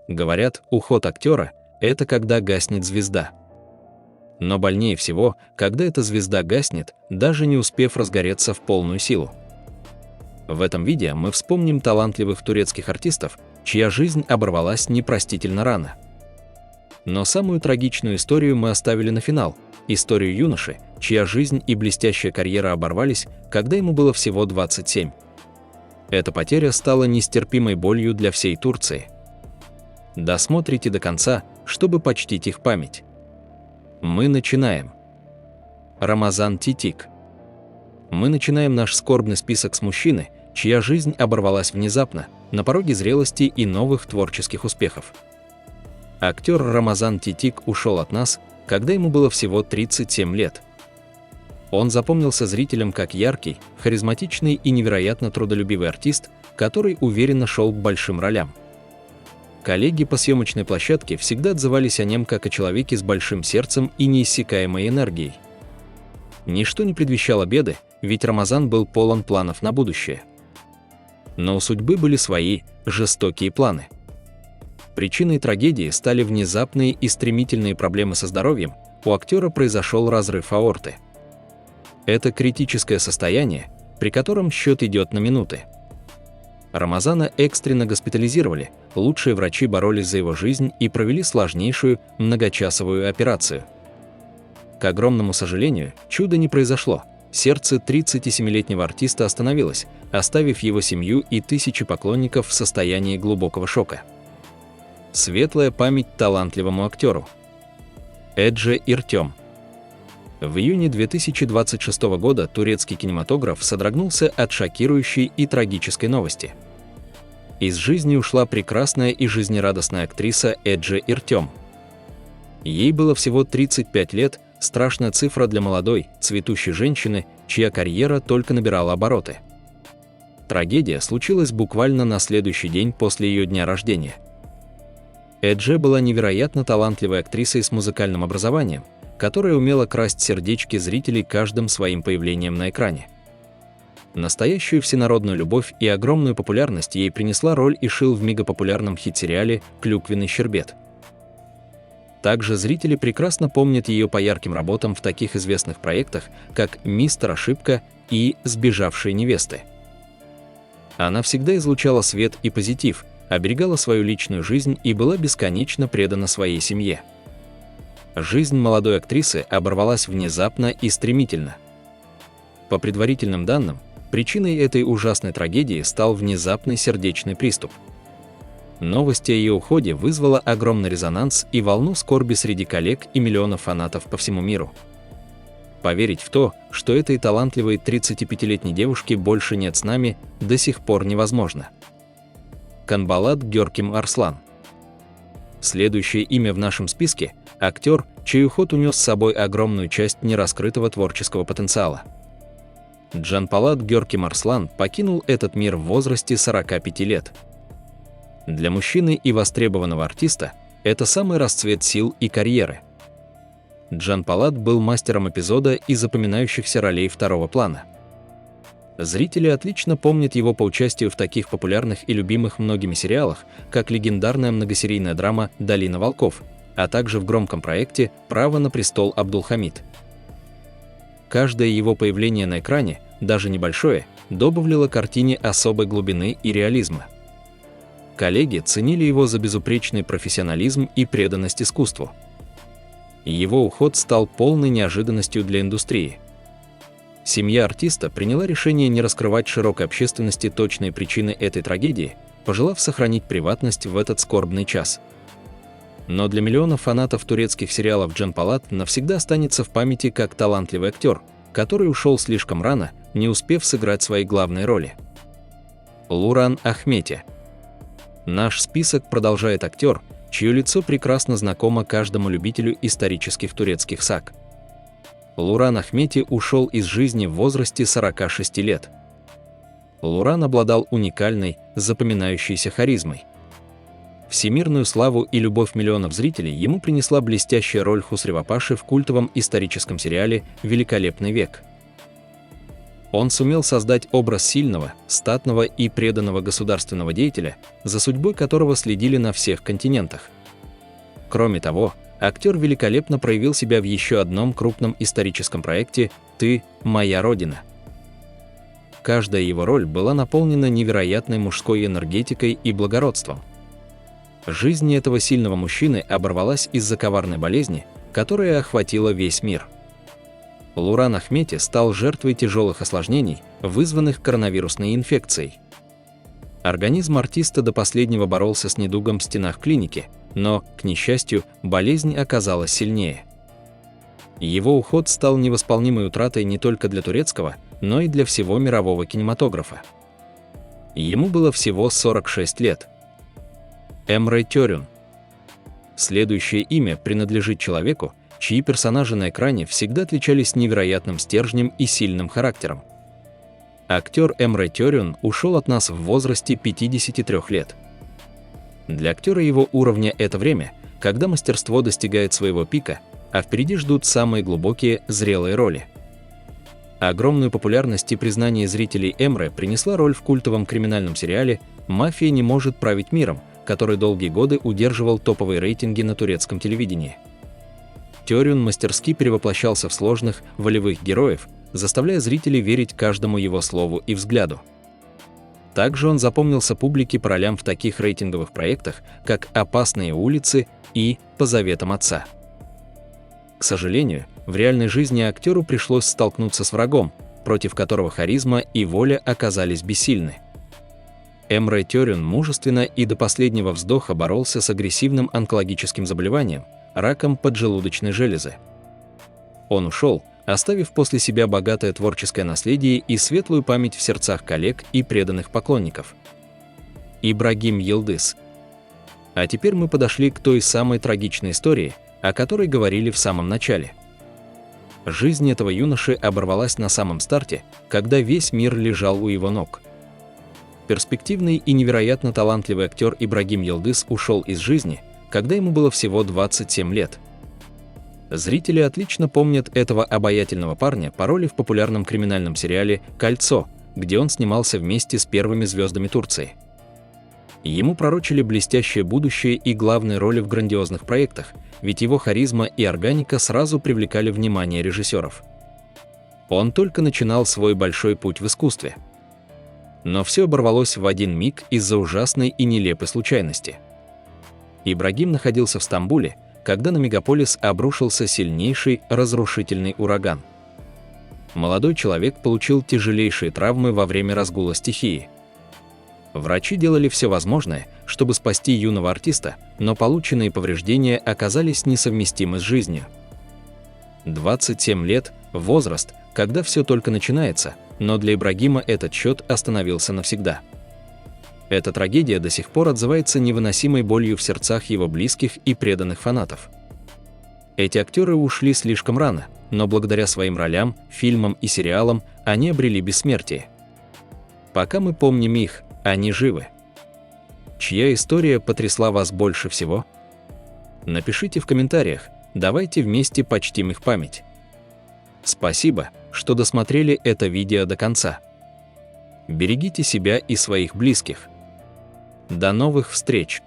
Говорят, уход актера – это когда гаснет звезда. Но больнее всего, когда эта звезда гаснет, даже не успев разгореться в полную силу. В этом видео мы вспомним талантливых турецких артистов, чья жизнь оборвалась непростительно рано. Но самую трагичную историю мы оставили на финал – историю юноши, чья жизнь и блестящая карьера оборвались, когда ему было всего 27. Эта потеря стала нестерпимой болью для всей Турции. Досмотрите до конца, чтобы почтить их память. Мы начинаем. Рамазан Титик. Мы начинаем наш скорбный список с мужчины, чья жизнь оборвалась внезапно, на пороге зрелости и новых творческих успехов. Актер Рамазан Титик ушел от нас, когда ему было всего 37 лет. Он запомнился зрителям как яркий, харизматичный и невероятно трудолюбивый артист, который уверенно шел к большим ролям. Коллеги по съемочной площадке всегда отзывались о нем как о человеке с большим сердцем и неиссякаемой энергией. Ничто не предвещало беды, ведь Рамазан был полон планов на будущее. Но у судьбы были свои, жестокие планы. Причиной трагедии стали внезапные и стремительные проблемы со здоровьем, у актера произошел разрыв аорты. Это критическое состояние, при котором счет идет на минуты. Рамазана экстренно госпитализировали, лучшие врачи боролись за его жизнь и провели сложнейшую, многочасовую операцию. К огромному сожалению, чуда не произошло. Сердце 37-летнего артиста остановилось, оставив его семью и тысячи поклонников в состоянии глубокого шока. Светлая память талантливому актеру. Эдже Иртем. В июне 2026 года турецкий кинематограф содрогнулся от шокирующей и трагической новости. Из жизни ушла прекрасная и жизнерадостная актриса Эдже Иртем. Ей было всего 35 лет, страшная цифра для молодой, цветущей женщины, чья карьера только набирала обороты. Трагедия случилась буквально на следующий день после ее дня рождения. Эдже была невероятно талантливой актрисой с музыкальным образованием, которая умела красть сердечки зрителей каждым своим появлением на экране. Настоящую всенародную любовь и огромную популярность ей принесла роль Ишил в мегапопулярном хит-сериале «Клюквенный щербет». Также зрители прекрасно помнят ее по ярким работам в таких известных проектах, как «Мистер Ошибка» и «Сбежавшие невесты». Она всегда излучала свет и позитив, оберегала свою личную жизнь и была бесконечно предана своей семье. Жизнь молодой актрисы оборвалась внезапно и стремительно. По предварительным данным, причиной этой ужасной трагедии стал внезапный сердечный приступ. Новость о ее уходе вызвала огромный резонанс и волну скорби среди коллег и миллионов фанатов по всему миру. Поверить в то, что этой талантливой 35-летней девушки больше нет с нами, до сих пор невозможно. Канбалат Гёркем Арслан. Следующее имя в нашем списке – актер, чей уход унес с собой огромную часть нераскрытого творческого потенциала. Джанпалат Гёркем Арслан покинул этот мир в возрасте 45 лет. Для мужчины и востребованного артиста это самый расцвет сил и карьеры. Джанпалат был мастером эпизода и запоминающихся ролей второго плана. Зрители отлично помнят его по участию в таких популярных и любимых многими сериалах, как легендарная многосерийная драма «Долина волков», а также в громком проекте «Право на престол Абдулхамид». Каждое его появление на экране, даже небольшое, добавляло картине особой глубины и реализма. Коллеги ценили его за безупречный профессионализм и преданность искусству. Его уход стал полной неожиданностью для индустрии. Семья артиста приняла решение не раскрывать широкой общественности точные причины этой трагедии, пожелав сохранить приватность в этот скорбный час. Но для миллионов фанатов турецких сериалов Джанпалат навсегда останется в памяти как талантливый актер, который ушел слишком рано, не успев сыграть свои главные роли. Луран Ахмети. Наш список продолжает актер, чье лицо прекрасно знакомо каждому любителю исторических турецких саг. Луран Ахмети ушел из жизни в возрасте 46 лет. Луран обладал уникальной, запоминающейся харизмой. Всемирную славу и любовь миллионов зрителей ему принесла блестящая роль Хусрева Паши в культовом историческом сериале «Великолепный век». Он сумел создать образ сильного, статного и преданного государственного деятеля, за судьбой которого следили на всех континентах. Кроме того, актер великолепно проявил себя в еще одном крупном историческом проекте «Ты – моя Родина». Каждая его роль была наполнена невероятной мужской энергетикой и благородством. Жизнь этого сильного мужчины оборвалась из-за коварной болезни, которая охватила весь мир. Луран Ахмети стал жертвой тяжелых осложнений, вызванных коронавирусной инфекцией. Организм артиста до последнего боролся с недугом в стенах клиники, но, к несчастью, болезнь оказалась сильнее. Его уход стал невосполнимой утратой не только для турецкого, но и для всего мирового кинематографа. Ему было всего 46 лет. Эмре Тёрюн. Следующее имя принадлежит человеку, чьи персонажи на экране всегда отличались невероятным стержнем и сильным характером. Актер Эмре Тёрюн ушел от нас в возрасте 53 лет. Для актера его уровня это время, когда мастерство достигает своего пика, а впереди ждут самые глубокие, зрелые роли. Огромную популярность и признание зрителей Эмре принесла роль в культовом криминальном сериале «Мафия не может править миром», который долгие годы удерживал топовые рейтинги на турецком телевидении. Тёрюн мастерски перевоплощался в сложных, волевых героев, заставляя зрителей верить каждому его слову и взгляду. Также он запомнился публике по ролям в таких рейтинговых проектах, как «Опасные улицы» и «По заветам отца». К сожалению, в реальной жизни актеру пришлось столкнуться с врагом, против которого харизма и воля оказались бессильны. Эмре Тёрюн мужественно и до последнего вздоха боролся с агрессивным онкологическим заболеванием, раком поджелудочной железы. Он ушел, оставив после себя богатое творческое наследие и светлую память в сердцах коллег и преданных поклонников. Ибрагим Йылдыз. А теперь мы подошли к той самой трагичной истории, о которой говорили в самом начале. Жизнь этого юноши оборвалась на самом старте, когда весь мир лежал у его ног. Перспективный и невероятно талантливый актер Ибрагим Йылдыз ушел из жизни, когда ему было всего 27 лет. Зрители отлично помнят этого обаятельного парня по роли в популярном криминальном сериале «Кольцо», где он снимался вместе с первыми звездами Турции. Ему пророчили блестящее будущее и главные роли в грандиозных проектах, ведь его харизма и органика сразу привлекали внимание режиссеров. Он только начинал свой большой путь в искусстве. Но все оборвалось в один миг из-за ужасной и нелепой случайности. Ибрагим находился в Стамбуле, когда на мегаполис обрушился сильнейший разрушительный ураган. Молодой человек получил тяжелейшие травмы во время разгула стихии. Врачи делали все возможное, чтобы спасти юного артиста, но полученные повреждения оказались несовместимы с жизнью. 27 лет – возраст, когда все только начинается, но для Ибрагима этот счет остановился навсегда. Эта трагедия до сих пор отзывается невыносимой болью в сердцах его близких и преданных фанатов. Эти актеры ушли слишком рано, но благодаря своим ролям, фильмам и сериалам они обрели бессмертие. Пока мы помним их, они живы. Чья история потрясла вас больше всего? Напишите в комментариях, давайте вместе почтим их память. Спасибо, что досмотрели это видео до конца. Берегите себя и своих близких. До новых встреч!